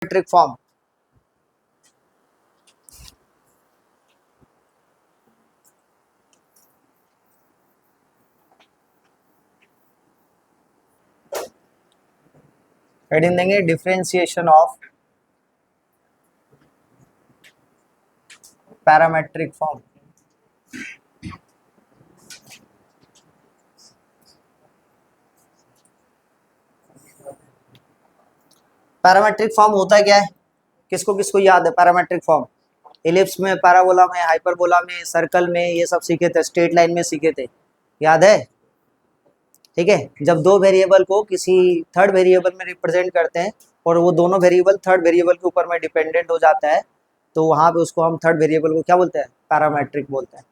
Parametric form. Heading देंगे differentiation of parametric form. Parametric form होता क्या है, किसको किसको याद है पैरामेट्रिक फॉर्म? इलिप्स में, पैराबोला में, हाइपरबोला में, सर्कल में, ये सब सीखे थे, स्ट्रेट लाइन में सीखे थे, याद है? ठीक है, जब दो वेरिएबल को किसी थर्ड वेरिएबल में रिप्रेजेंट करते हैं और वो दोनों वेरिएबल थर्ड वेरिएबल के ऊपर में डिपेंडेंट हो जाता है तो वहाँ पे उसको हम थर्ड वेरिएबल को क्या बोलते हैं? पैरामेट्रिक बोलते हैं।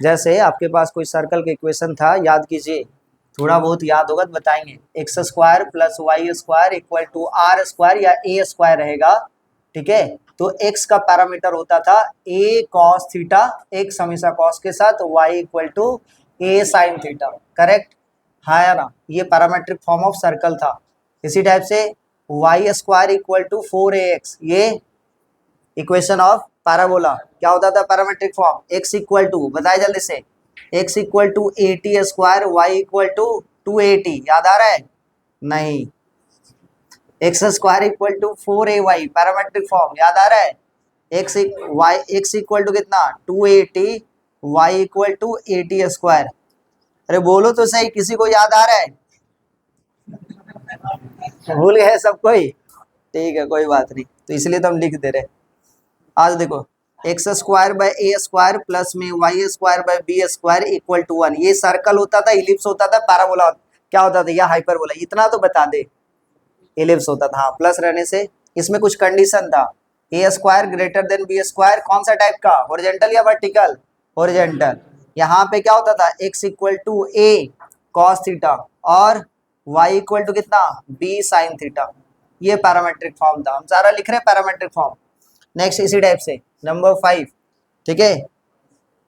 जैसे आपके पास कोई सर्कल का इक्वेशन था, याद कीजिए, थोड़ा बहुत याद होगा तो बताएंगे। X square plus Y square equal to R square या ए स्क्वायर रहेगा। ठीक है, तो एक्स का पैरामीटर होता था ए कॉस थीटा, एक्स हमेशा कॉस के साथ, Y equal to A sine theta, correct? हाँ या ना, ये पैरामेट्रिक फॉर्म ऑफ सर्कल था। इसी टाइप से Y square equal to 4ax, ये इक्वेशन ऑफ पैराबोला क्या होता था? Parametric form. X equal to, बताए जल्दी से, X equal to 80 square, Y equal to 280, याद आ रहा है? नहीं। X square equal to 4ay, parametric form, याद आ रहा है? X Y, X equal to कितना? 280, वाई इक्वल टू 80 स्क्वायर। अरे बोलो तो सही, किसी को याद आ रहा है? भूल गए सब कोई? ठीक है, कोई बात नहीं, तो इसलिए तो हम लिख दे रहे। आज देखो, x square by a square plus में y square by b square equal to 1, ये सर्कल होता था, इलिप्स होता था, पैराबोला क्या होता था, या हाइपरबोला, इतना तो बता दे। इलिप्स होता था, हाँ, प्लस रहने से इसमें कुछ कंडीशन था। A square greater than b square, कौन सा टाइप का? हॉरिजॉन्टल या वर्टिकल? हॉरिजॉन्टल। यहाँ पे क्या होता था? X equal to a cos theta और वाई इक्वल टू कितना? B sine theta. ये पैरामेट्रिक फॉर्म था, हम सारा लिख रहे हैं पैरामेट्रिक फॉर्म। नेक्स्ट इसी टाइप से नंबर 5, ठीक है,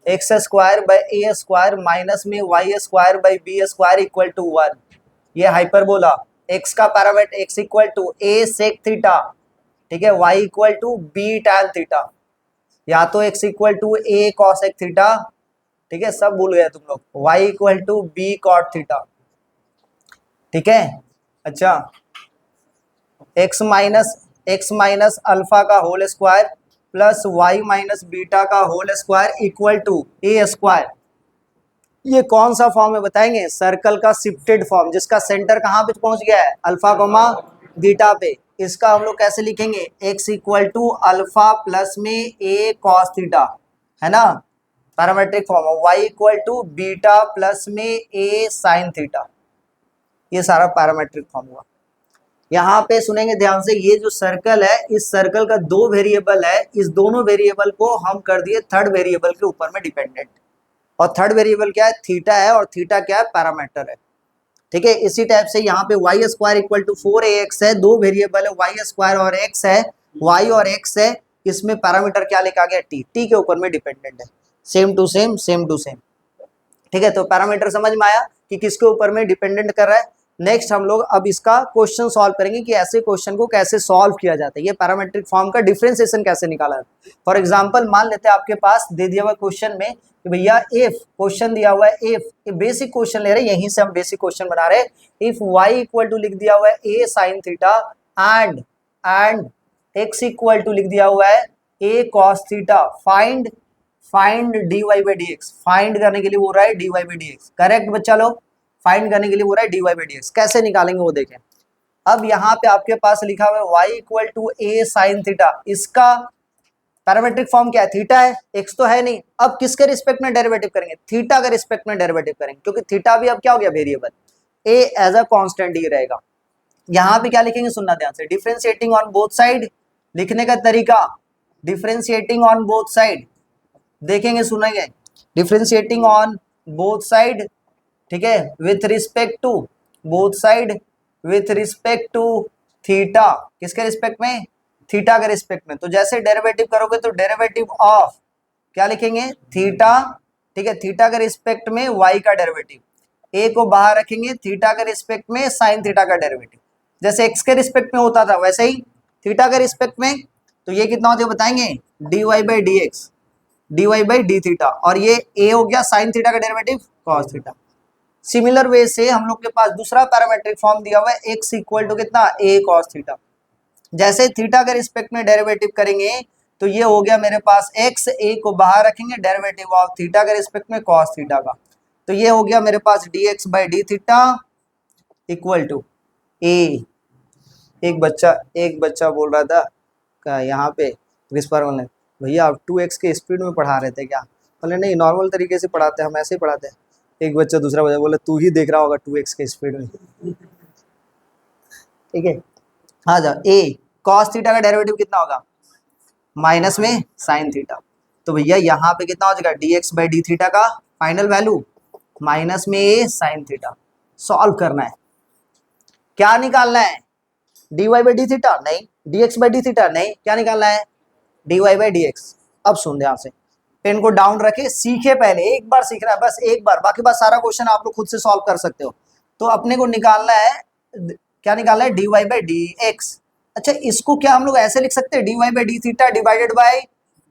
x square by a square minus में y square by b square equal to 1, ये हाइपरबोला। एक्स का parameter x equal to a sec theta, ठीक है, y equal to b tan theta, या तो x equal to a cosec theta, ठीक है, सब भूल गए तुम लोग, y equal to b cot theta, ठीक है। अच्छा, एक्स माइनस अल्फा का whole square plus y minus beta का whole square equal to a square, ये कौन सा फॉर्म है बताएंगे? सर्कल का शिफ्टेड फॉर्म, जिसका सेंटर कहाँ पे पहुंच गया है? अल्फा कोमा बीटा पे। इसका हम लोग कैसे लिखेंगे? X equal to alpha plus में ए कॉस थीटा, है ना, parametric form. Y equal to beta plus में ए साइन थीटा, ये सारा पैरामेट्रिक फॉर्म हुआ। यहाँ पे सुनेंगे ध्यान से, ये जो सर्कल है, इस सर्कल का दो वेरिएबल है, इस दोनों वेरिएबल को हम कर दिए थर्ड वेरिएबल के ऊपर में डिपेंडेंट, और थर्ड वेरिएबल क्या है? थीटा है, और थीटा क्या है? पैरामीटर है, ठीक है। इसी टाइप से यहाँ पे Y square equal to 4ax है, दो वेरिएबल है, वाई स्क्वायर और एक्स है, वाई और एक्स है, इसमें पैरामीटर क्या लिखा गया? टी, टी के ऊपर में डिपेंडेंट है, same to same, same to same, ठीक है। तो पैरामीटर समझ में आया कि किसके ऊपर में डिपेंडेंट कर रहा है। नेक्स्ट हम लोग अब इसका क्वेश्चन सॉल्व करेंगे कि ऐसे क्वेश्चन को कैसे सॉल्व किया जाता है, ये पैरामेट्रिक फॉर्म का डिफरेंशिएशन कैसे निकाला जाता है। फॉर एग्जांपल मान लेते हैं आपके पास दे दिया हुआ क्वेश्चन में कि भैया इफ, क्वेश्चन दिया हुआ है इफ, ये बेसिक क्वेश्चन ले रहे हैं, यहीं से हम बेसिक क्वेश्चन बना रहे हैं। इफ वाई इक्वल टू लिख दिया हुआ है a sine theta and x equal to लिख दिया हुआ है a cos theta, find dy by d x, find करने के लिए बोल रहा है dy by d x, correct बच्चा लोग? फाइंड करने के लिए बोल रहा है dy बाई डी एक्स, कैसे निकालेंगे वो देखें। अब यहाँ पे आपके पास लिखा हुआ है y equal to A sine theta, इसका पैरामेट्रिक फॉर्म क्या है? थीटा है, x तो है नहीं। अब किसके रिस्पेक्ट में डेरिवेटिव करेंगे? थीटा के रिस्पेक्ट में डेरिवेटिव करेंगे, क्योंकि थीटा भी अब क्या हो गया? Variable, a as a constant ही रहेगा। यहाँ पे क्या लिखेंगे? सुनना ध्यान से, डिफरेंशिएटिंग ऑन बोथ साइड, लिखने का तरीका डिफरेंशिएटिंग ऑन बोथ साइड, देखेंगे सुनेंगे, डिफरेंशिएटिंग ऑन बोथ साइड, ठीक है, with respect to both side, with respect to theta, किसके रिस्पेक्ट में? थीटा के रिस्पेक्ट में। तो जैसे डेरिवेटिव करोगे तो डेरिवेटिव ऑफ क्या लिखेंगे? थीटा, ठीक है, थीटा के रिस्पेक्ट में वाई का डेरिवेटिव, ए को बाहर रखेंगे, थीटा के रिस्पेक्ट में साइन थीटा का डेरिवेटिव, जैसे एक्स के रिस्पेक्ट में होता था वैसे ही थीटा के रिस्पेक्ट में, तो ये कितना होता है बताएंगे, dy by d x, dy by D theta, और ये a हो गया साइन थीटा का derivative cos theta. Similar way से हम लोग के पास दूसरा पैरामेट्रिक फॉर्म दिया हुआ है x इक्वल टू कितना a cos थीटा। जैसे थीटा के रिस्पेक्ट में डेरिवेटिव करेंगे तो ये हो गया मेरे पास x, a को बाहर रखेंगे, डेरिवेटिव ऑफ थीटा के रिस्पेक्ट में cos थीटा का, तो ये हो गया मेरे पास dx by D theta equal to a। एक बच्चा बोल रहा था यहाँ पे विस्पर वाले, भैया आप 2x के स्पीड में पढ़ा रहे थे क्या? बोले नहीं, नॉर्मल तरीके से पढ़ाते हैं, हम ऐसे ही पढ़ाते हैं। एक बच्चा दूसरा बच्चा बोले तू ही देख रहा होगा 2x के स्पीड में। ठीक है, हाँ जा, a cos थीटा का डेरिवेटिव कितना होगा, माइनस में साइन थीटा, तो भैया यहाँ पे कितना हो जाएगा dx बाई डी थीटा का फाइनल वैल्यू माइनस में a साइन थीटा। सॉल्व करना है, क्या निकालना है, dy बाई डी थीटा नहीं, dx बाई डी थीटा नहीं, क्या निकालना है dy बाई dx। अब सुन ध्यान से, पेन को डाउन रखे, सीखे, पहले एक बार सीखना है, बस एक बार, बाकी बात सारा क्वेश्चन आप लोग खुद से सॉल्व कर सकते हो। तो अपने को निकालना है, क्या निकालना है, dy बाई dx। अच्छा, इसको क्या हम लोग ऐसे लिख सकते हैं, dy by D theta divided by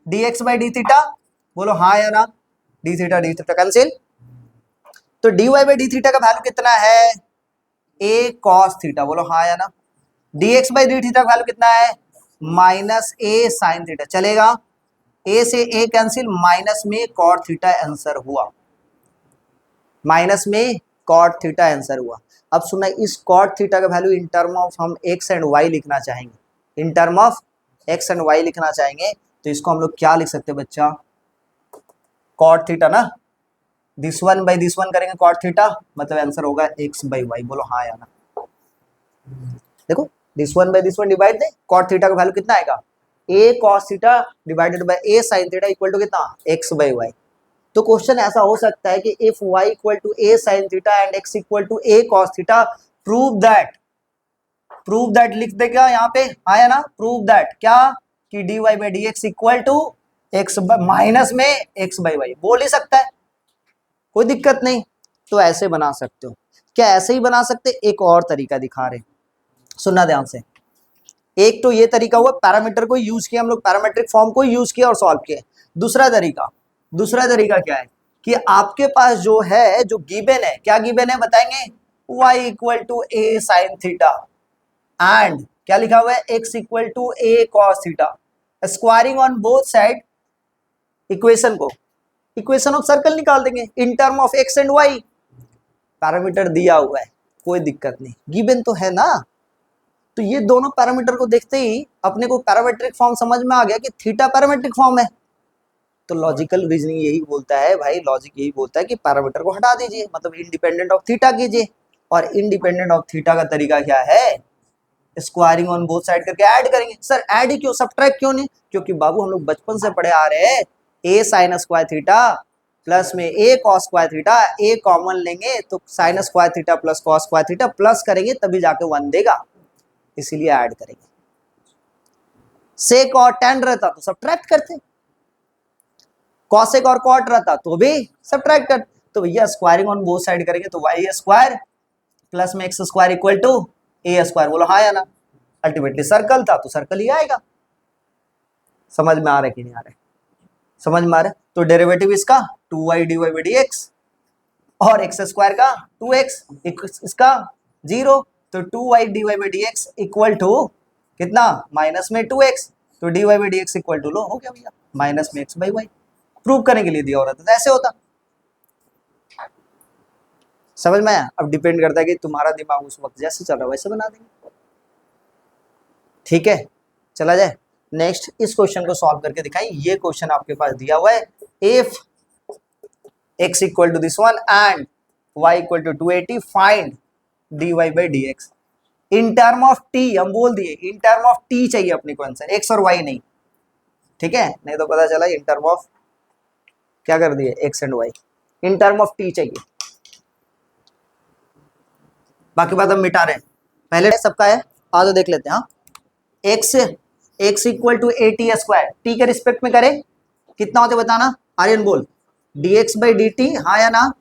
dx by D theta, बोलो हाँ या ना, डी थीटा कैंसिल, तो dy बाई डी थीटा का वैल्यू कितना है, a cos थीटा, बोलो हाँ या ना, dx बाई डी थीटा का वैल्यू कितना है, माइनस a साइन थीटा, चलेगा, a से a कैंसिल, माइनस में cot थीटा आंसर हुआ, माइनस में cot थीटा आंसर हुआ। अब सुना, इस cot थीटा का वैल्यू इन टर्म ऑफ हम x एंड y लिखना चाहेंगे, इन term of x and y लिखना चाहेंगे, तो इसको हम लोग क्या लिख सकते हैं बच्चा, cot थीटा ना, this one by this one करेंगे cot थीटा, मतलब आंसर होगा x बाई y, बोलो हाँ या ना। देखो this one by this one divide दे, cot थीटा का वैल्यू कितना आएगा, a cos theta divided by a sin theta equal to कितना, x बाई y। तो क्वेश्चन ऐसा हो सकता है कि if y equal to a sin theta and x equal to a cos theta, prove that लिख देगा यहाँ पे, आया ना, प्रूव दैट क्या, कि dy by dx equal to x minus में x बाई y, बोल ही सकता है, कोई दिक्कत नहीं। तो ऐसे बना सकते हो, क्या ऐसे ही बना सकते, एक और तरीका दिखा रहे, सुनना ध्यान से। एक तो ये तरीका हुआ, पैरामीटर को यूज किया हम लोग, पैरामेट्रिक फॉर्म को यूज किया और सॉल्व किया। दूसरा तरीका क्या है कि आपके पास जो है, जो गिवन है, क्या गिवन है बताएंगे, y equal to a sin theta and क्या लिखा हुआ है, x equal to a cos theta, squaring on both side equation of circle निकाल देंगे in term of x and y। Parameter दिया हुआ है, कोई दिक्कत नहीं, गिवन तो है ना। तो ये दोनों पैरामीटर को देखते ही अपने को पैरामेट्रिक फॉर्म समझ में आ गया कि थीटा पैरामेट्रिक फॉर्म है। तो लॉजिकल रीजनिंग यही बोलता है भाई, लॉजिक यही बोलता है कि पैरामीटर को हटा दीजिए, मतलब इंडिपेंडेंट ऑफ थीटा कीजिए। और इंडिपेंडेंट ऑफ थीटा का तरीका क्या है, स्क्वायरिंग ऑन बोथ साइड करके ऐड करेंगे। सर ऐड ही क्यों, सब्ट्रैक्ट क्यों नहीं, क्योंकि बाबू हम लोग बचपन से पढ़े आ रहे हैं, a sin square theta plus में a cos square theta, a common लेंगे तो sin square theta plus cos square theta plus करेंगे तभी जाके 1 देगा, इसीलिए ऐड करेंगे। सेक और tan रहता तो सब्ट्रैक्ट करते, कॉसेक और कॉट रहता तो भी सब्ट्रैक्ट करते। तो भैया स्क्वायरिंग ऑन बोथ साइड करेंगे तो y स्क्वायर प्लस में x square equal to a square, बोलो हाँ या ना। अल्टीमेटली सर्कल था तो सर्कल ही आएगा। समझ में आ रहा है कि नहीं आ रहा है, समझ में आ रहा है। तो डेरिवेटिव इसका 2y dy बाई dx और x स्क्वायर का 2x, इसका 0, तो 2y dy by dx equal to कितना, माइनस में 2x, तो dy by dx equal to लो हो गया भैया माइनस में x बाई y। प्रूव करने के लिए दिया हो रहा था तो ऐसे होता, समझ में आया। अब डिपेंड करता है कि तुम्हारा दिमाग उस वक्त जैसे चल रहा है वैसे बना देंगे, ठीक है। चला जाए नेक्स्ट, इस क्वेश्चन को सॉल्व करके दिखाएं। ये क्वेश्चन आपके पास दिया हुआ है, if x equal to this one and y equal to 280 find dy by dx in term of t। हम बोल दिए इन टर्म ऑफ t चाहिए अपने को आंसर, x और y नहीं, ठीक है, नहीं तो पता चला इन टर्म ऑफ क्या कर दिए x and y, in term of t चाहिए। बाकी बात हम मिटा रहे हैं, पहले सबका है, आ तो देख लेते हैं। हाँ, x equal to a t square, t के रिस्पेक्ट में करें कितना होते बताना, आर्यन बोल, dx बाई डी टी, हाँ या ना।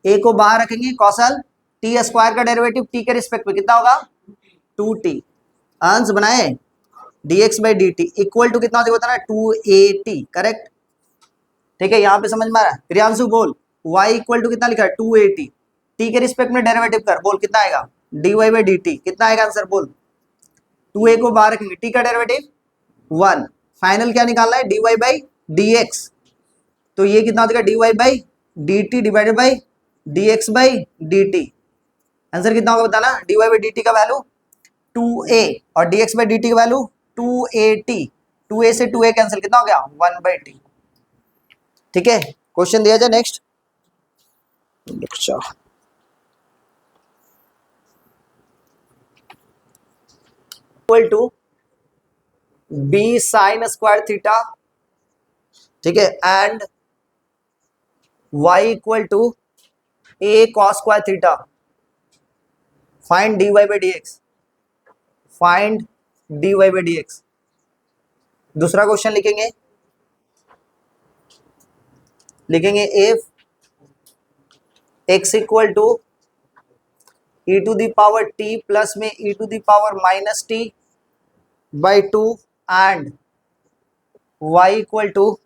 a को बाहर रखेंगे कौशल, टी स्क्वायर का डेरिवेटिव t के रिस्पेक्ट में कितना होगा 2t, अंश बनाए dx by dt equal to कितना होता है ना 2at, करेक्ट। ठीक है, यहाँ पे समझ में आ रहा है? प्रियांशु बोल, y इक्वल टू कितना लिखा है 2at, t के रिस्पेक्ट में डेरिवेटिव कर, बोल कितना आएगा dy बाई dt, कितना आएगा आंसर बोल। 2a को बाहर रखेंगे, t का डेरिवेटिव 1, फाइनल क्या निकालना है dy बाई dx, तो ये कितना हो जाएगा dy by dt divided by dx by dt, answer कितना होगा बताना। dy बाई dt का वैल्यू 2a और dx बाई dt का वैल्यू 2at, 2a से 2a कैंसिल, कितना हो गया 1 बाई t। ठीक है, क्वेश्चन दिया जाए next. Equal to b sine square theta, ठीक है, and y equal to a cos square theta, find dy by dx, find dy by dx। दूसरा क्वेश्चन लिखेंगे if x equal to e to the power t plus में e to the power minus t by 2 and y equal to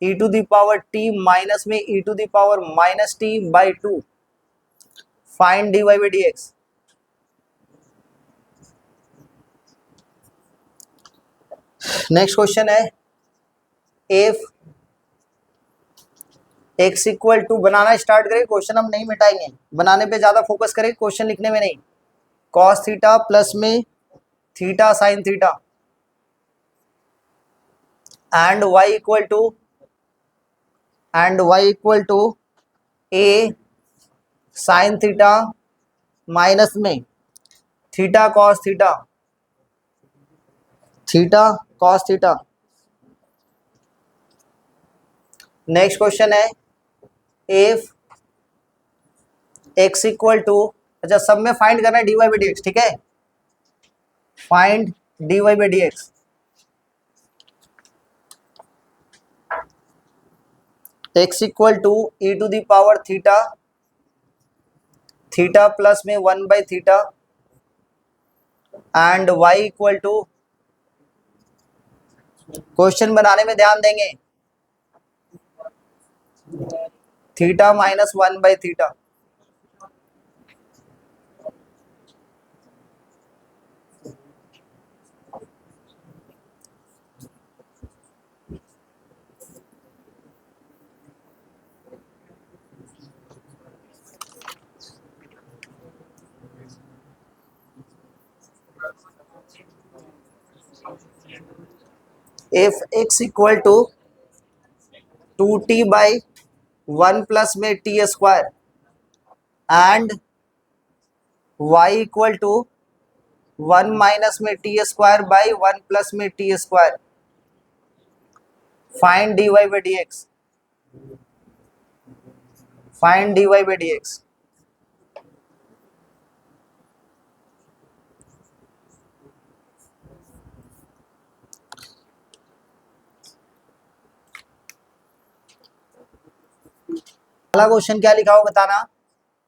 e to the power t minus में e to the power minus t by 2, find dy by dx। Next question है if x equal to, बनाना start करें, question हम नहीं मिटाएंगे, बनाने पे ज्यादा focus करें, क्वेश्चन लिखने में नहीं। cos थीटा प्लस में theta sine theta and y equal to a sine theta minus में theta cos theta, theta cos theta. Next question है इफ x इक्वल टू, अच्छा सब में फाइंड करना है dy बाई dx, ठीक है, find dy by dx। x equal to e to the power theta, theta plus में 1 by theta and y equal to, question बनाने में ध्यान देंगे, theta minus 1 by theta. If x equal to 2t by 1 plus में t square and y equal to 1 minus में t square by 1 plus में t square, find dy by dx, find dy by dx। पहला question क्या लिखा हो बताना।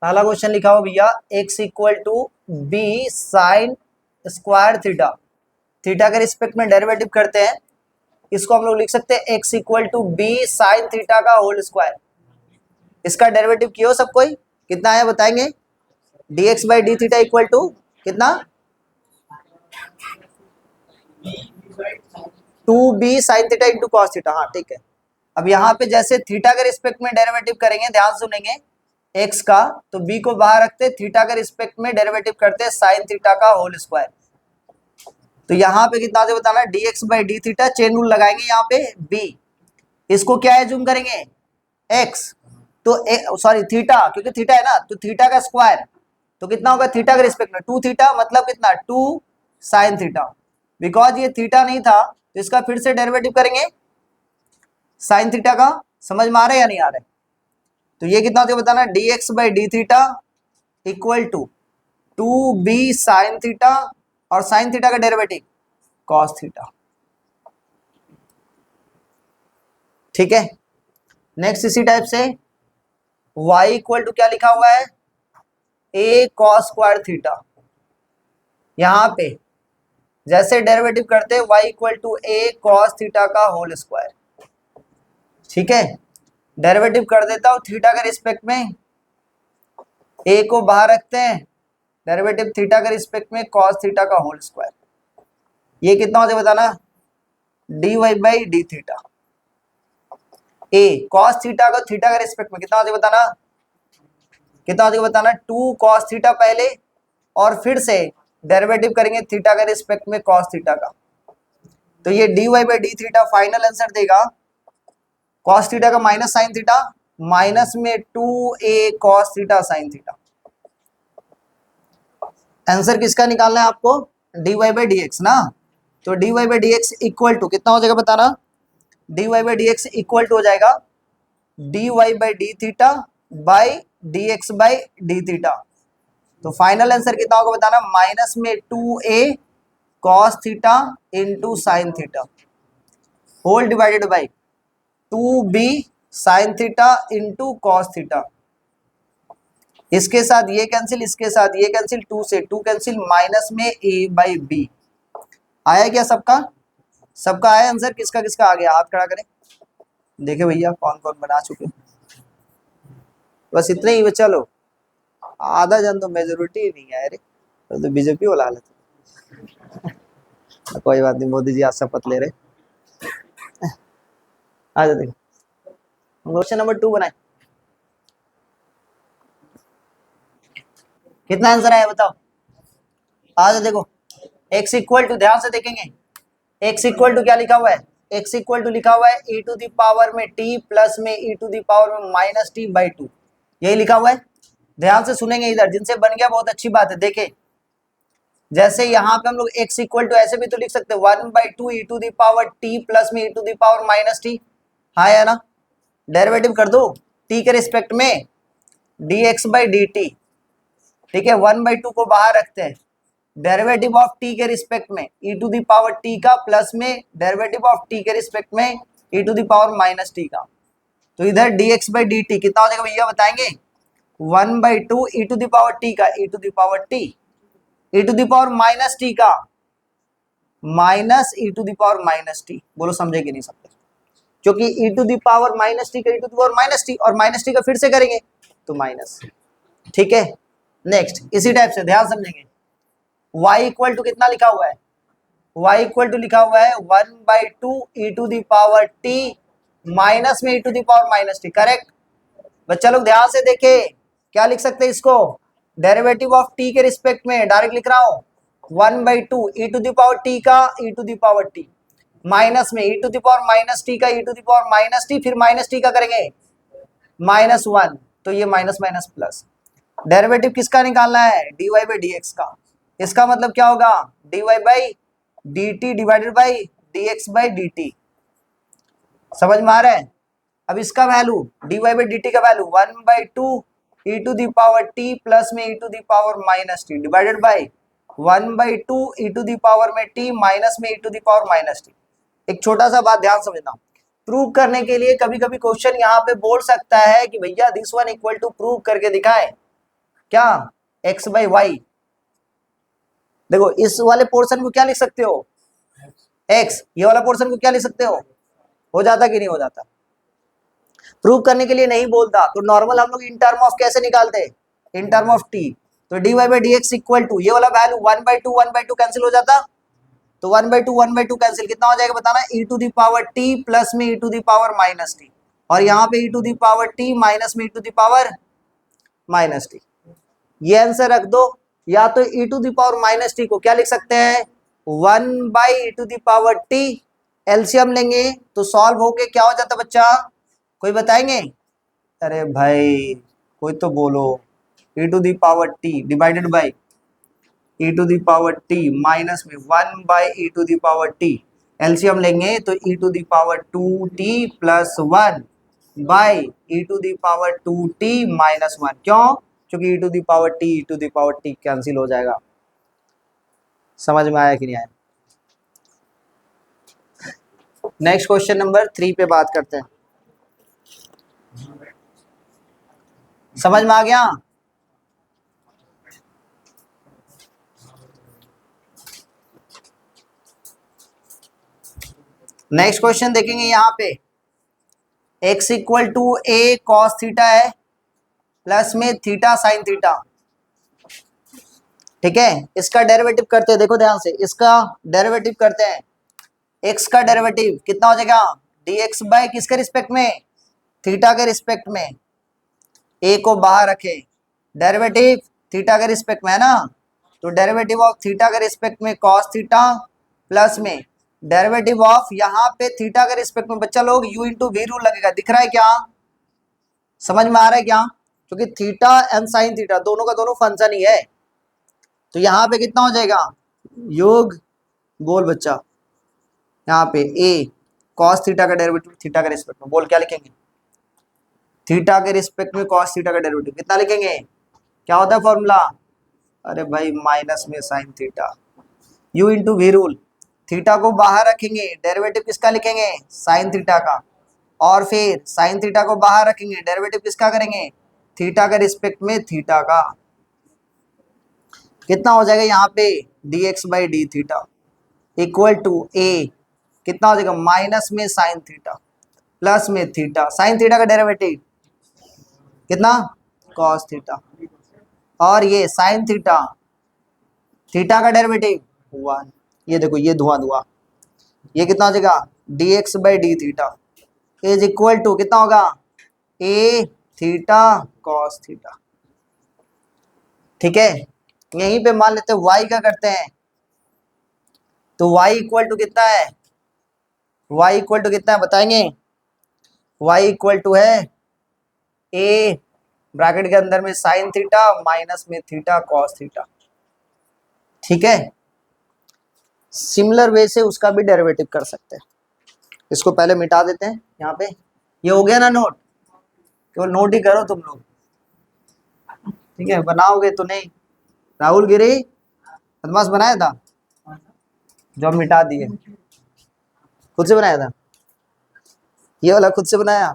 पहला question लिखा हो भैया x equal to b sine square theta, theta के रिस्पेक्ट में डेरिवेटिव करते हैं, इसको हम लोग लिख सकते हैं x equal to b sine theta का होल स्क्वायर। इसका डेरिवेटिव किया हो सब कोई, कितना है बताएंगे। dx by D theta equal to कितना 2b sine theta into cos theta, हाँ ठीक है। अब यहाँ पे जैसे थीटा के रिस्पेक्ट में डेरिवेटिव करेंगे, ध्यान सुनेंगे, x का, तो b को बाहर रखते, थीटा के रिस्पेक्ट में डेरिवेटिव करते हैं साइन थीटा का होल स्क्वायर। तो यहाँ पे कितना से बताना, dx by D theta, chain rule लगाएंगे यहाँ पे b, इसको क्या एज्यूम करेंगे x, तो सॉरी थीटा, क्योंकि थीटा है ना, तो थीटा का स्क्वायर, तो कितना होगा थीटा के रिस्पेक्ट में 2 थीटा, मतलब कितना 2 साइन थीटा। बिकॉज ये थीटा नहीं था तो इसका फिर से डेरिवेटिव करेंगे साइन थीटा का, समझ में आ रहा है या नहीं आ रहा है। तो ये कितना होता है बताना, dx by D theta equal to 2b sine theta, और साइन थीटा का डेरिवेटिव कॉस थीटा। ठीक है, नेक्स्ट इसी टाइप से y इक्वल टू क्या लिखा हुआ है, a cos स्क्वायर थीटा, यहाँ पे जैसे डेरिवेटिव करते हैं y equal to a cos theta का होल स्क्वायर, ठीक है, डेरिवेटिव कर देता हूं थीटा के रिस्पेक्ट में, ए को बाहर रखते हैं, डेरिवेटिव थीटा के रिस्पेक्ट में कॉस थीटा का होल स्क्वायर, ये कितना हो जाए बताना, dy by D theta, A cos theta को थीटा के रिस्पेक्ट में कितना हो जाए बताना, कितना हो जाएगा बताना, 2 कॉस थीटा पहले और फिर से डेरिवेटिव करेंगे थीटा के रिस्पेक्ट में कॉस थीटा का, तो ये dy by D theta final answer देगा कॉस थीटा का माइनस साइन थीटा माइनस में 2a cos theta sine theta. Answer किसका निकालना है आपको, dy बाई डी एक्स ना, तो dy by d x equal to कितना हो जाएगा बताना, dy by d x equal to हो जाएगा dy by D theta by dx by D theta, तो फाइनल आंसर कितना होगा बताना, माइनस में 2a cos theta into sine theta whole divided by 2b sine theta into cos theta, इसके साथ ये कैंसिल, इसके साथ ये कैंसिल, 2 से 2 कैंसिल, माइनस में a बाई बी। आया क्या सबका, सबका आया आंसर, किसका किसका आ गया हाथ खड़ा करें, देखे भैया कौन कौन बना चुके, बस इतने ही बच्चा लो, आधा जन तो मेजोरिटी नहीं है अरे, तो बीजेपी वाला हालत है। कोई बात नहीं, मोदी जी आज शपथ ले रहे, आ जाओ देखो क्वेश्चन नंबर 2 बनाए, कितना आंसर आया बताओ, आ जाओ देखो, x इक्वल टू, ध्यान से देखेंगे, x इक्वल टू क्या लिखा हुआ है, x इक्वल टू लिखा हुआ है e टू द पावर में t प्लस में e टू द पावर में माइनस t बाई 2, यही लिखा हुआ है, ध्यान से सुनेंगे इधर, जिनसे बन गया बहुत अच्छी बात है। देखे जैसे यहाँ पे हम लोग x इक्वल टू ऐसे भी तो लिख सकते हैं 1/2 e to the power t plus में e to the power minus t, हाँ या ना, डेरिवेटिव कर दो t के रिस्पेक्ट में dx बाई डी टी, ठीक है, 1/2 को बाहर रखते हैं, डेरिवेटिव ऑफ t के रिस्पेक्ट में e to the power t का प्लस में डेरिवेटिव ऑफ t के रिस्पेक्ट में e to the power minus t का, तो इधर dx बाई डी टी कितना हो जाएगा भैया बताएंगे, 1/2 e to the power t का e to the power t, e to the power minus t का minus e to the power minus t, बोलो समझे कि नहीं समझे, क्योंकि e to the power minus t का e to the power minus t और माइनस t का फिर से करेंगे तो माइनस, ठीक है। नेक्स्ट इसी टाइप से ध्यान समझेंगे, y इक्वल टू कितना लिखा हुआ है, y इक्वल टू लिखा हुआ है 1/2 e to the power t minus में e to the power minus t, correct बच्चा लोग ध्यान से देखे, क्या लिख सकते हैं इसको, डेरिवेटिव ऑफ t के रिस्पेक्ट में डायरेक्ट लिख रहा हूं 1/2 e to the power t का e to the power t minus में e to the power minus t का e to the power minus t, फिर माइनस t का करेंगे -1, तो ये माइनस माइनस प्लस, डेरिवेटिव किसका निकालना है, dy बाई डी एक्स का, इसका मतलब क्या होगा, dy by d t divided by dx by d t, समझ में आ रहा है। अब इसका value dy by d t का value 1/2 e to the power t plus में e to the power minus t divided by 1/2 e to the power में t माइनस में e to the power minus t। एक छोटा सा बात ध्यान समझना, प्रूव करने के लिए कभी कभी क्वेश्चन यहाँ पे बोल सकता है कि भैया this one equal to prove करके दिखाएं क्या, x बाई वाई, देखो इस वाले पोर्शन को क्या लिख सकते हो x, ये वाला पोर्शन को क्या लिख सकते हो जाता कि नहीं हो जाता, प्रूव करने के लिए नहीं बोलता तो नॉर्मल हम लोग इन टर्म ऑफ कैसे निकालते हैं, इन टर्म ऑफ t, तो dy by d x equal to ये वाला वैल्यू 1/2 कैंसिल हो जाता, तो 1/2 कैंसिल, कितना हो जाएगा बताना, e to the power t plus में e to the power minus t, और यहाँ पे e to the power t minus में e to the power minus t, ये आंसर रख दो, या तो e to the power minus t को क्या लिख सकते हैं 1/e to the power t, LCM लेंगे तो सॉल्व होके क्या हो जाता बच्चा, कोई बताएंगे, अरे भाई कोई तो बोलो, e to the power t divided by e to the power t minus में 1/e to the power t, LCM लेंगे तो e to the power 2t plus 1 by e to the power 2t minus 1, क्यों, क्योंकि e to the power t cancel हो जाएगा, समझ में आया कि नहीं आया। नेक्स्ट क्वेश्चन नंबर 3 पे बात करते हैं, समझ में आ गया, नेक्स्ट क्वेश्चन देखेंगे यहाँ पे x equal to a cos theta है प्लस में थीटा साइन थीटा। ठीक है, इसका डेरिवेटिव करते हैं, देखो ध्यान से, इसका डेरिवेटिव करते हैं। x का डेरिवेटिव कितना हो जाएगा, dx बाय किसके रिस्पेक्ट में, थीटा के रिस्पेक्ट में। a को बाहर रखे, डेरिवेटिव थीटा के रिस्पेक्ट में है ना, तो डेरिवेटिव ऑफ थीटा के रिस्पेक्ट में कॉस थीटा प्लस में डेरिवेटिव ऑफ यहाँ पे थीटा के रिस्पेक्ट में बच्चा लोग u इंटू वी रूल लगेगा। दिख रहा है क्या, समझ में आ रहा है क्या, क्योंकि थीटा एंड साइन थीटा दोनों का दोनों फंक्शन ही है। तो यहाँ पे कितना हो जाएगा, योग बोल बच्चा, यहाँ पे a कॉस थीटा का डेरिवेटिव थीटा के रिस्पेक्ट में, बोल क्या लिखेंगे, थीटा के रिस्पेक्ट में कॉस थीटा का डेरिवेटिव कितना लिखेंगे, क्या होता है फॉर्मूला, अरे भाई माइनस में sine theta, u into v rule, theta को बाहर रखेंगे, डेरिवेटिव किसका लिखेंगे, साइन थीटा का, और फिर साइन थीटा को बाहर रखेंगे, डेरिवेटिव किसका करेंगे, थीटा के रिस्पेक्ट में थीटा का। कितना हो जाएगा यहाँ पे dx by D theta equal to a कितना हो जाएगा, माइनस में साइन थीटा प्लस में थीटा, साइन थीटा का डेरिवेटिव कितना, कॉस थीटा, और ये साइन थीटा, थीटा का डेरिवेटिव 1, ये देखो ये धुआं धुआं, ये कितना हो जाएगा dx by D theta is equal to कितना होगा, a थीटा कॉस थीटा। ठीक है, यहीं पे मान लेते हैं y का करते हैं, तो y इक्वल टू कितना है, y इक्वल टू कितना है बताएंगे, y इक्वल टू है a ब्रैकेट के अंदर में साइन थीटा माइनस में थीटा कॉस थीटा। ठीक है, सिमिलर वे से उसका भी डेरिवेटिव कर सकते हैं। इसको पहले मिटा देते हैं यहाँ पे, ये हो गया ना नोट, केवल नोट ही करो तुम लोग, ठीक है, बनाओगे तो नहीं। राहुल गिरी बदमाश बनाया था जो हम मिटा दिए, खुद से बनाया था, ये वाला खुद से बनाया,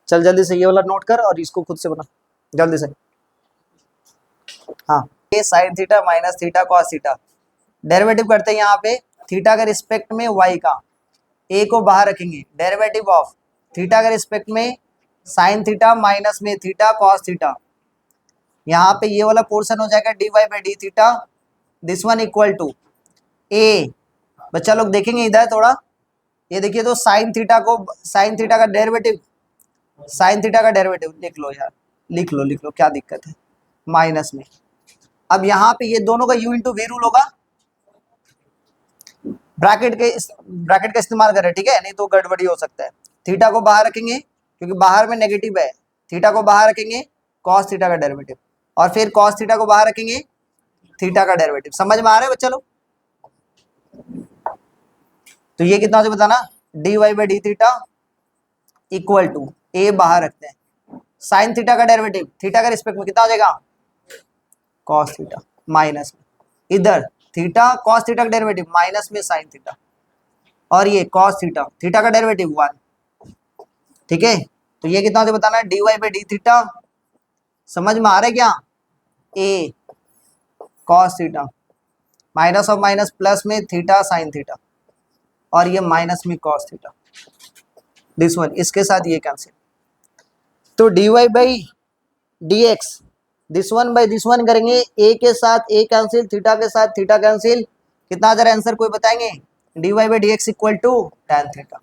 चल जल्दी से ये वाला नोट कर और इसको खुद से बना जल्दी से। हाँ, ये sine theta minus theta cos theta, derivative करते हैं यहाँ पे थीटा के रिस्पेक्ट में y का, a को बाहर रखेंगे, डेरिवेटिव ऑफ थीटा के रिस्पेक्ट में साइन थीटा माइनस में थीटा कॉस थीटा। यहाँ पे ये वाला पोर्शन हो जाएगा dy by D theta, this one equal to a, बच्चा लोग देखेंगे इधर थोड़ा, ये देखिए तो साइन थीटा को, साइन थीटा का डेरिवेटिव, साइन थीटा का डेरिवेटिव लिख लो यार, लिख लो क्या दिक्कत है, माइनस में। अब यहाँ पे ये दोनों का u इंटू वी रूल होगा, ब्रैकेट का इस्तेमाल करें, ठीक है, नहीं तो गड़बड़ी हो सकता है। थीटा को बाहर रखेंगे क्योंकि बाहर में नेगेटिव है, थीटा को बाहर रखेंगे कॉस थीटा का डेरिवेटिव, और फिर कॉस थीटा को बाहर रखेंगे थीटा का डेरिवेटिव। समझ में आ रहा है बच्चा लोग, तो ये कितना हो जाए बताना, dy by D theta equal to a बाहर रखते हैं, साइन थीटा का डेरिवेटिव थीटा का रिस्पेक्ट में कितना हो जाएगा, कॉस थीटा माइनस में, इधर थीटा कॉस थीटा का डेरिवेटिव माइनस में साइन थीटा, और ये कॉस थीटा, थीटा का डेरिवेटिव 1। ठीक है, तो ये कितना हो जाए बताना, dy बाई डी थीटा, समझ में आ रहा है क्या, a cos theta minus of minus plus में थीटा साइन थीटा, और ये माइनस में कॉस थीटा, दिस वन, इसके साथ ये कैंसिल, तो dy by dx this one by this one करेंगे, a के साथ a कैंसिल, थीटा के साथ थीटा कैंसिल, कितना आ जा रहा है आंसर कोई बताएंगे, dy by dx equal to tan theta.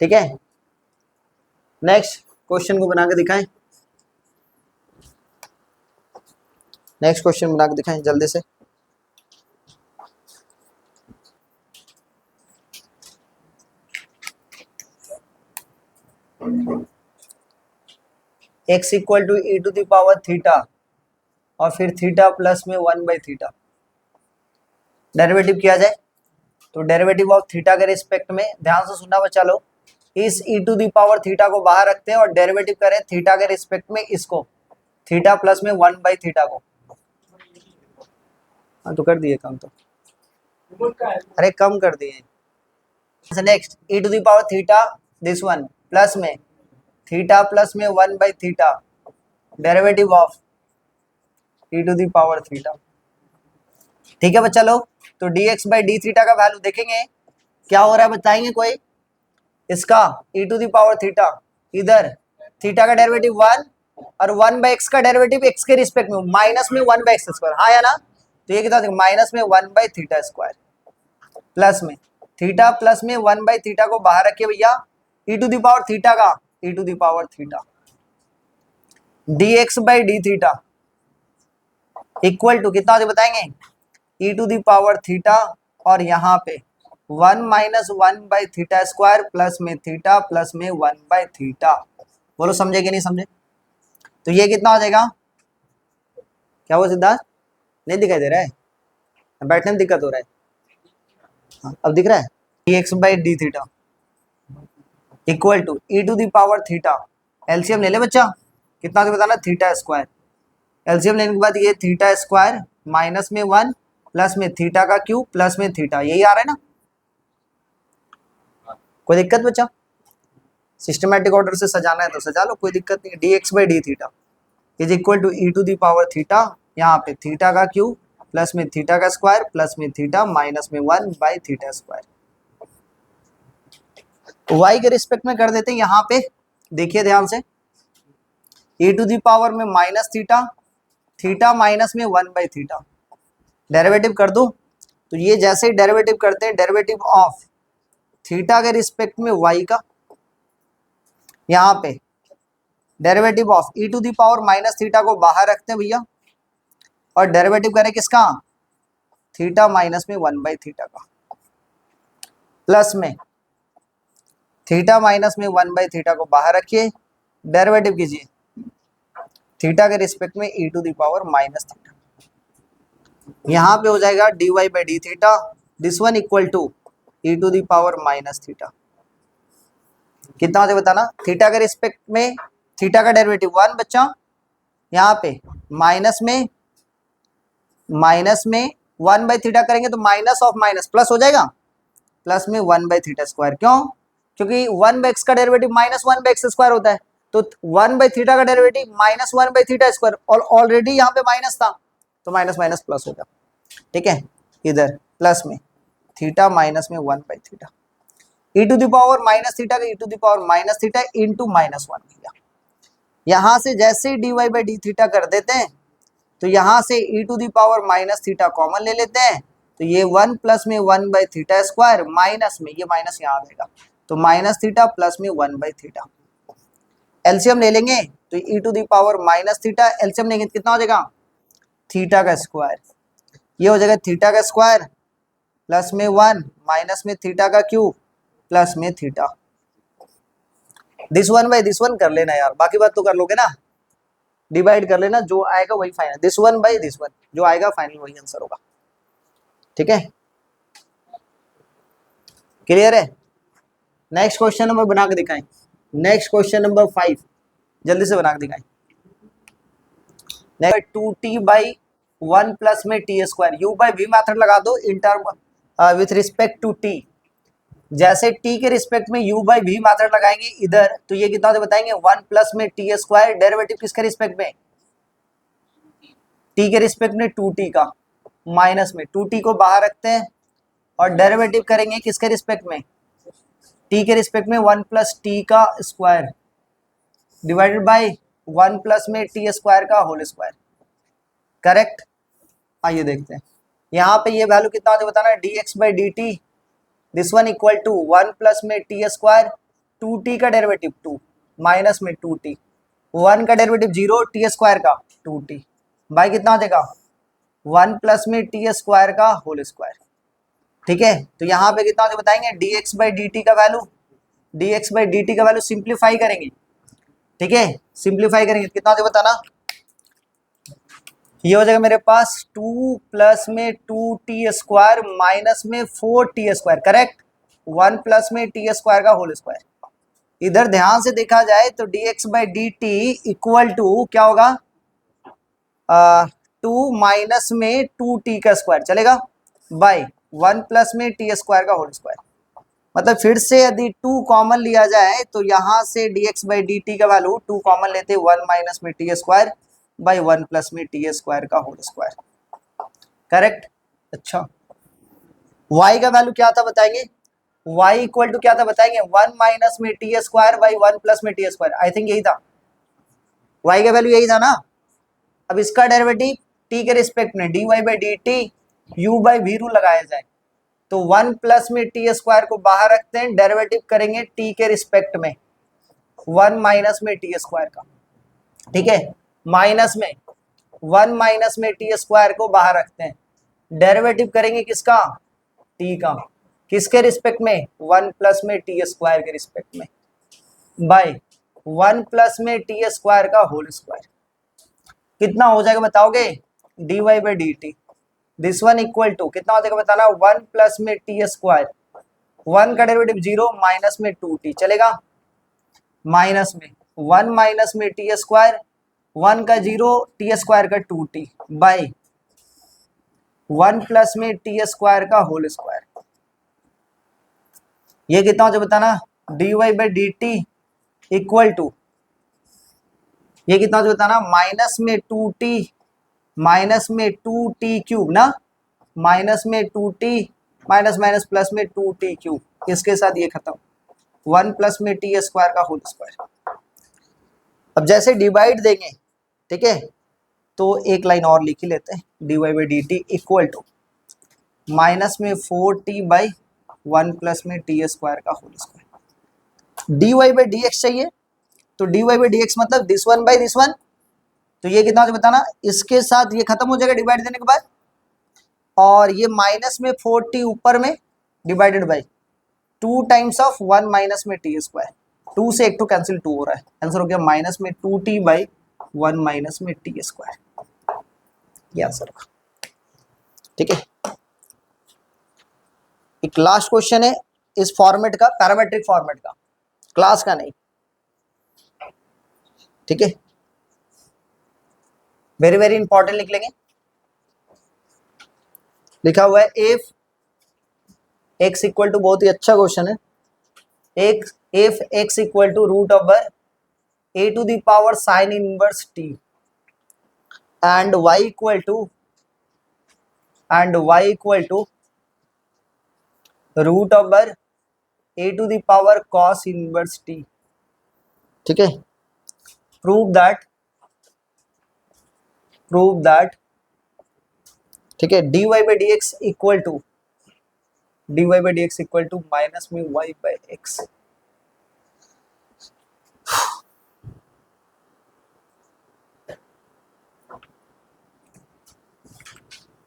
ठीक है, नेक्स्ट क्वेश्चन को बना के दिखाएं, नेक्स्ट क्वेश्चन बना के दिखाएं जल्दी से। x equal to e to the power theta और फिर थीटा प्लस में 1 बाई थीटा, डेरिवेटिव किया जाए तो डेरिवेटिव ऑफ थीटा के रिस्पेक्ट में, ध्यान से सुनना बच्चा लोग, इस e to the power theta को बाहर रखते हैं और डेरिवेटिव करें थीटा के रिस्पेक्ट में इसको, थीटा प्लस में 1 बाई थीटा को। हाँ तो कर दिए कम, तो अरे कम कर दिए। Next e to the power theta this one plus में थीटा प्लस में 1 by theta, derivative of e to the power theta. ठीक है बच्चा लोग, तो dx बाई डी थीटा का वैल्यू देखेंगे क्या हो रहा है, बताएंगे कोई? इसका e to the power theta, इधर थीटा का डेरिवेटिव 1 और 1 बाई एक्स का डेरिवेटिव x के रिस्पेक्ट में माइनस में 1 बाई एक्स स्क्वायर, हाँ या ना? तो ये कितना माइनस में 1 बाई थीटा स्क्वायर प्लस में थीटा प्लस में 1 बाई थीटा को बाहर रखिए भैया, e to the power theta का e to the power theta dx by D theta equal to कितना हो बताएंगे, e to the power theta और यहाँ पे 1 minus 1 by theta square plus में थीटा प्लस में 1 बाई थीटा। बोलो समझे कि नहीं समझे? तो ये कितना हो जाएगा, क्या हुआ सिद्धार्थ, नहीं दिखाई दे रहा है, बैठने में दिक्कत हो रहा है? हाँ, अब दिख रहा है, dx by D theta equal to e to the power theta, LCM ले ले बच्चा, कितना बताना, थीटा स्क्वायर, एलसीएम लेने के बाद ये थीटा स्क्वायर माइनस में 1 प्लस में थीटा का क्यूब प्लस में थीटा, यही आ रहा है ना? कोई दिक्कत बच्चा? सिस्टमैटिक ऑर्डर से सजाना है तो सजा लो, कोई दिक्कत नहीं। dx by D theta is equal to e to the power theta, यहाँ पे थीटा का क्यूब प्लस में थीटा का स्क्वायर प्लस में थीटा माइनस में 1 बाई थीटा स्क्वायर। y के रिस्पेक्ट में कर देते हैं, यहाँ पे देखिए ध्यान से, e टू द पावर में माइनस थीटा, थीटा माइनस में 1 बाई थीटा, डेरिवेटिव कर दो। तो ये जैसे ही डेरिवेटिव करते हैं, डेरिवेटिव ऑफ थीटा के रिस्पेक्ट में y का, यहाँ पे derivative of e to the power minus theta को बाहर रखते हैं भैया, और डेरिवेटिव करें किसका, थीटा माइनस में 1 बाई थीटा का, प्लस में थीटा माइनस में 1 बाई थीटा को बाहर रखिए, डेरिवेटिव कीजिए थीटा के रिस्पेक्ट में e to the power minus theta, यहाँ पे हो जाएगा dy by D theta, this one equal to e to the power minus theta. कितना होता है बताना, थीटा के रिस्पेक्ट में थीटा का डेरिवेटिव 1 बच्चा, यहाँ पे माइनस में 1 बाई थीटा करेंगे तो माइनस ऑफ माइनस प्लस हो जाएगा, प्लस में 1 बाई थीटा स्क्वायर, क्यों? क्योंकि 1 बाई एक्स का derivative minus 1 by x square होता है, तो 1 बाई थीटा का derivative minus 1 by theta square, और ऑलरेडी यहाँ पे माइनस था तो माइनस माइनस प्लस होगा, ठीक है? इधर प्लस में थीटा माइनस में 1 by theta, e to the power minus theta का e to the power minus theta into minus 1 भैया। यहाँ से जैसे ही dy बाई डी थीटा कर देते हैं तो यहाँ से e to the power minus theta common ले लेते हैं, तो ये 1 प्लस में 1 बाई थीटा स्क्वायर माइनस में ये माइनस यहाँ आ जाएगा, तो माइनस थीटा प्लस में 1 बाई थीटा, एलसीएम ले लेंगे तो e to the power minus theta, LCM लेंगे कितना हो जाएगा, थीटा का स्क्वायर, ये हो जाएगा थीटा का स्क्वायर प्लस में 1 माइनस में थीटा का क्यूब प्लस में theta, this one by this one कर लेना यार, बाकी बात तो कर लोगे ना, डिवाइड कर लेना, जो आएगा वही final, this one by this one, जो आएगा फाइनल वही आंसर होगा, ठीक है? क्लियर है? नेक्स्ट क्वेश्चन नंबर बना के दिखाएं, नेक्स्ट क्वेश्चन नंबर 5 जल्दी से बना के दिखाएं। 2t बाई 1 प्लस में t square, u by v method लगा दो in term with respect to t, जैसे t के रिस्पेक्ट में u बाई v मेथड लगाएंगे इधर, तो ये कितना बताएंगे 1 प्लस में टी स्क्वायर, डेरिवेटिव किसके रिस्पेक्ट में, t के रिस्पेक्ट में 2t का, माइनस में 2t को बाहर रखते हैं और डेरिवेटिव करेंगे किसके रिस्पेक्ट में, t के रिस्पेक्ट में 1 प्लस टी का स्क्वायर डिवाइडेड बाई 1 प्लस में टी स्क्वायर का होल स्क्वायर, करेक्ट? आइए देखते हैं, यहाँ पे ये वैल्यू कितना होता है बताना, dx by d t, this one equal to 1 plus में टी स्क्वायर, 2t का डेरिवेटिव 2 माइनस में 2t, 1 का डेरिवेटिव 0, टी स्क्वायर का 2t, बाई कितना हो जाएगा 1 प्लस में टी स्क्वायर का होल स्क्वायर, ठीक है? तो यहाँ पे कितना होता है बताएंगे, dx बाई डी टी का value, dx by d t का वैल्यू सिंप्लीफाई करेंगे, ठीक है? सिंप्लीफाई करेंगे कितना होता है बताना, ये हो जाएगा मेरे पास 2 प्लस में 2t स्क्वायर माइनस में 4t स्क्वायर, करेक्ट? 1 प्लस में टी स्क्वायर का होल स्क्वायर, इधर ध्यान से देखा जाए तो dx by d t equal to क्या होगा, 2 माइनस में 2t का स्क्वायर चलेगा, बाई 1 प्लस में टी स्क्वायर का होल स्क्वायर, मतलब फिर से यदि 2 कॉमन लिया जाए तो यहाँ से dx बाई डी टी का वैल्यू 2 कॉमन लेते 1 माइनस में टी स्क्वायर बाई 1 प्लस में टी स्क्वायर का होल स्क्वायर, करेक्ट? अच्छा y का वैल्यू क्या था बताएंगे, y इक्वल टू क्या था बताएंगे, 1 माइनस में टी स्क्वायर बाई 1 प्लस में टी स्क्वायर, आई थिंक यही था, y का वैल्यू यही था ना। अब इसका डेरिवेटिव t के रिस्पेक्ट में dy by d t u by v rule लगाया जाए, तो 1 प्लस में टी स्क्वायर को बाहर रखते हैं, डेरिवेटिव करेंगे t के रिस्पेक्ट में 1 माइनस में टी स्क्वायर का, ठीक है, माइनस में 1 माइनस में टी स्क्वायर को बाहर रखते हैं, डेरिवेटिव करेंगे किसका, t का, किसके रिस्पेक्ट में, 1 प्लस में टी स्क्वायर के रिस्पेक्ट में, बाय 1 प्लस में टी स्क्वायर का होल स्क्वायर, कितना हो जाएगा बताओगे, d y by d t, this one equal to कितना हो जाएगा बताना, 1 प्लस में टी स्क्वायर, 1 का डेरिवेटिव 0 माइनस में 2t चलेगा, माइनस में 1 माइनस में टी स्क्वायर, 1 का 0 टी स्क्वायर का 2t बाई 1 प्लस में टी स्क्वायर का होल स्क्वायर, ये कितना हो जाए बताना, d y by d t equal to, ये कितना हो जाए बताना, माइनस में 2t माइनस में 2t क्यूब ना, माइनस में 2t माइनस माइनस प्लस में 2t क्यूब, इसके साथ ये खत्म, 1 प्लस में टी स्क्वायर का होल स्क्वायर। अब जैसे डिवाइड देंगे, ठीक है, तो एक लाइन और लिख ही लेते हैं, d y by d t equal to minus में 4t बाई 1 प्लस में टी स्क्वायर का whole square, d y by d x चाहिए, तो d y by d x मतलब this one by this one, तो ये कितना हो बताना, इसके साथ ये खत्म हो जाएगा डिवाइड देने के बाद, और ये माइनस में 4t ऊपर में divided by 2 times of 1 minus में टी स्क्वायर, 2 से 1 तो कैंसिल 2 हो रहा है, आंसर हो गया माइनस में 2t बाई 1 माइनस में टी स्क्वायर, ये आंसर होगा, ठीक है। एक लास्ट क्वेश्चन है इस फॉर्मेट का, पैरामेट्रिक फॉर्मेट का, क्लास का नहीं, ठीक है, वेरी वेरी इंपॉर्टेंट लिख लेंगे, लिखा हुआ है इफ x इक्वल टू, बहुत ही अच्छा क्वेश्चन है, एक if x equal to root over a to the power sine inverse t and y equal to root over a to the power cos inverse t, ठीक है, prove that, ठीक है, dy by d x equal to minus में y by x,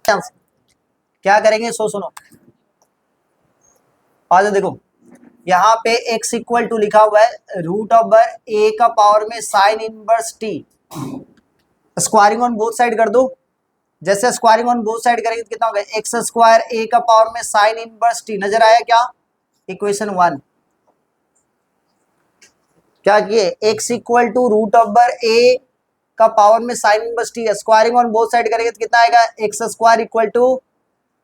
क्या करेंगे सो सुनो, आज देखो यहाँ पे x इक्वल टू लिखा हुआ है रूट ओवर a का पावर में sine inverse t, squaring on both side कर दो, जैसे स्क्वायरिंग ऑन बोथ साइड करेंगे तो कितना होगा, एक्स स्क्वायर a का पावर में साइन इनवर्स t, नजर आया क्या, इक्वेशन 1, क्या किए, x equal to root over a का पावर में sine inverse t, squaring on both side करेंगे तो कितना आएगा, x square equal to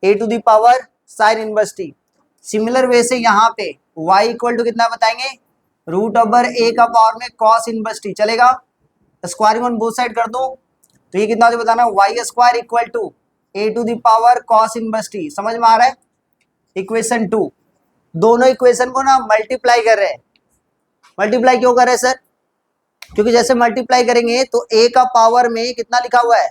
a to the power sine inverse t। Similar way से यहाँ पे y इक्वल टू कितना बताएंगे, रूट ओवर a का पावर में cos इनवर्स t, चलेगा, स्क्वायरिंग ऑन बोथ साइड कर दो, तो ये कितना बताना, y square equal to a to the power cos inverse t, समझ में आ रहा है, इक्वेशन 2, दोनों इक्वेशन को ना मल्टीप्लाई कर रहे हैं, मल्टीप्लाई क्यों कर रहे हैं सर, क्योंकि जैसे मल्टीप्लाई करेंगे तो a का पावर में कितना लिखा हुआ है,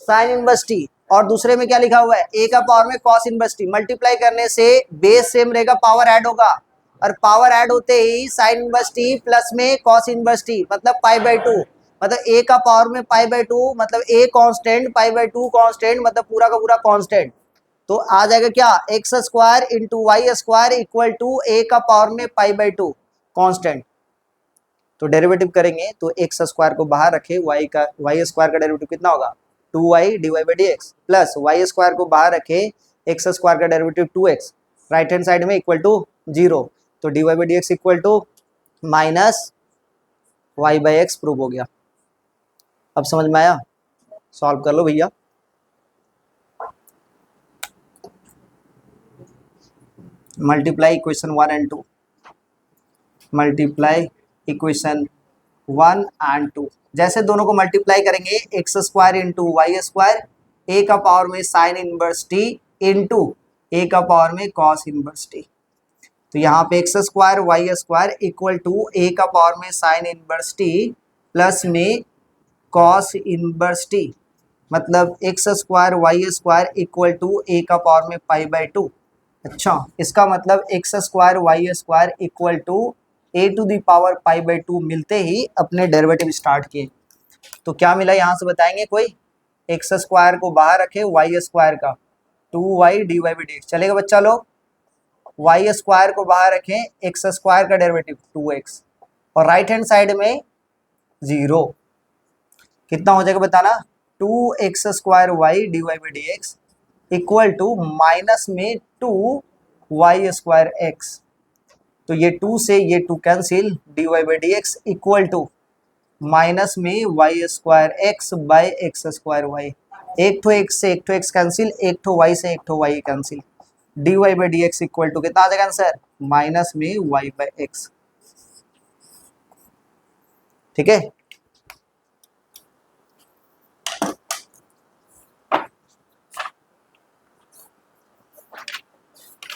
साइन इनवर्स t, और दूसरे में क्या लिखा हुआ है, a का पावर में cos इनवर्स t, मल्टीप्लाई करने से बेस सेम रहेगा, पावर ऐड होगा, और पावर ऐड होते ही साइन इनवर्स t प्लस में cos इनवर्स t मतलब पाई बाई 2, मतलब a का पावर में पाई बाई 2 मतलब a constant, pi by 2 constant, मतलब पूरा का पूरा कांस्टेंट, तो आ जाएगा क्या, x square into y square equal to a का पावर में पाई बाई 2 कांस्टेंट, तो डेरिवेटिव करेंगे तो एक्स स्क्वायर को बाहर रखे, वाई स्क्वायर का डेरिवेटिव कितना होगा, 2y d y by d x, plus Y square को बाहर रखे, एक्स स्क्वायर का derivative 2x, right hand side में इक्वल टू 0, तो d y by d x equal to minus y by x prove हो गया। अब समझ में आया, सॉल्व कर लो भैया, multiply equation 1 and 2, multiply equation 1 and 2, जैसे दोनों को मल्टीप्लाई करेंगे, x square into y square, a का पावर में sine inverse t into a का पावर में कॉस इनवर्स टी। तो यहाँ पे x square y square equal to a का पावर में साइन इनवर्स टी प्लस में कॉस इनवर्स टी, मतलब x square y square equal to a का पावर में पाई बाय 2। अच्छा, इसका मतलब x square y square equal to a to the power pi by 2 मिलते ही अपने डेरिवेटिव स्टार्ट किए। तो क्या मिला यहाँ से बताएंगे कोई? एक्स स्क्वायर को बाहर रखे, वाई स्क्वायर का 2y dy by d x चलेगा बच्चा लोग। वाई स्क्वायर को बाहर रखें, एक्स स्क्वायर का डेरिवेटिव 2x और राइट हैंड साइड में 0, कितना हो जाएगा बताना? 2x square y d y by d x equal to minus में 2y स्क्वायर एक्स। तो ये 2 से ये 2 cancel, d y by d x equal to minus में y square x by x square y. एक ठो एक्स से एक ठो एक्स कैंसिल, एक ठो वाई से एक ठो y cancel, d y by d x equal to कितना आ जाएगा आंसर? माइनस में वाई बाय एक्स। ठीक है।